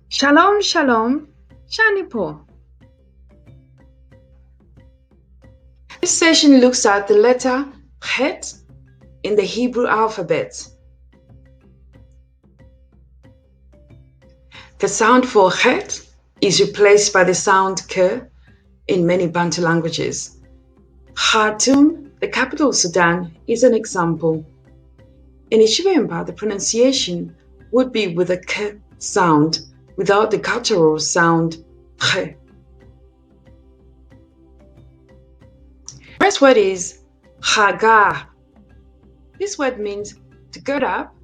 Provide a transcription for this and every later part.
Shalom, shalom, shanipo. This session looks at the letter Het in the Hebrew alphabet. The sound for Het is replaced by the sound K in many Bantu languages. Khartoum, the capital of Sudan, is an example. In Ishibemba, the pronunciation would be with a K sound without the guttural sound K. The first word is Hagar. This word means to gird up,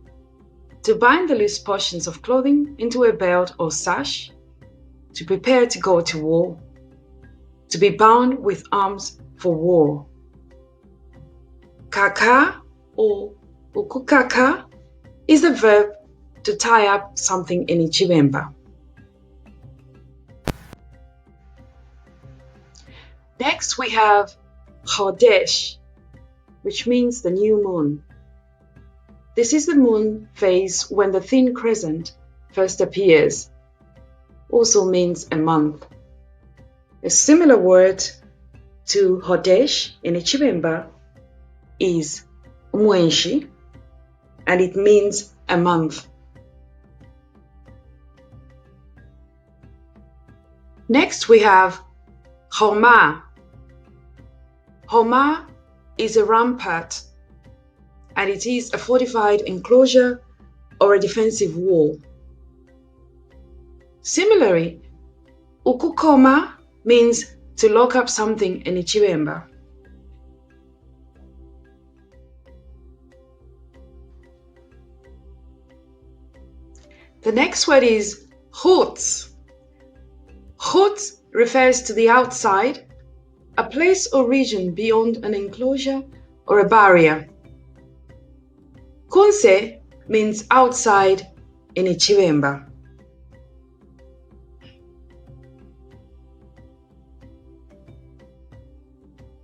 to bind the loose portions of clothing into a belt or sash, to prepare to go to war, to be bound with arms for war. Kaka or ukukaka is the verb to tie up something in Ichibemba. Next we have Chodesh, which means the new moon. This is the moon phase when the thin crescent first appears. Also means a month. A similar word to Chodesh in Ichibemba is Umwenshi, and it means a month. Next we have Homa. Homa is a rampart, and it is a fortified enclosure or a defensive wall. Similarly, Ukukoma means to lock up something in Ichibemba. The next word is Chutz. Chutz refers to the outside, a place or region beyond an enclosure or a barrier. Kunse means outside in Ichibemba.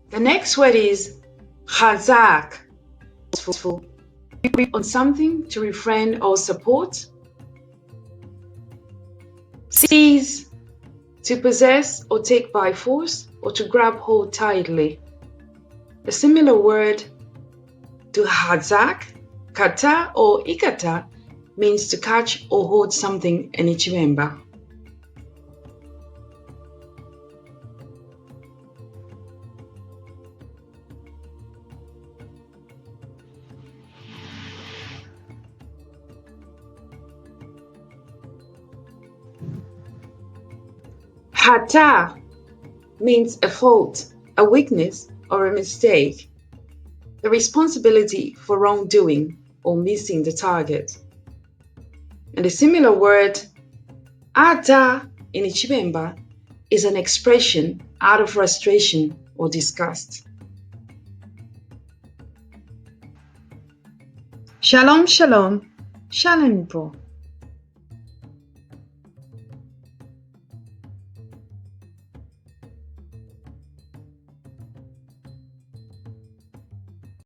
The next word is Chazak. To grip on something to refrain or support. Seize, to possess or take by force or to grab hold tightly. A similar word to Chazak, Kata or Ikata means to catch or hold something in Ichibemba. Hata means a fault, a weakness, or a mistake. The responsibility for wrongdoing or missing the target. And a similar word, Ata in Ichibemba, is an expression out of frustration or disgust. Shalom, shalom, shalom po.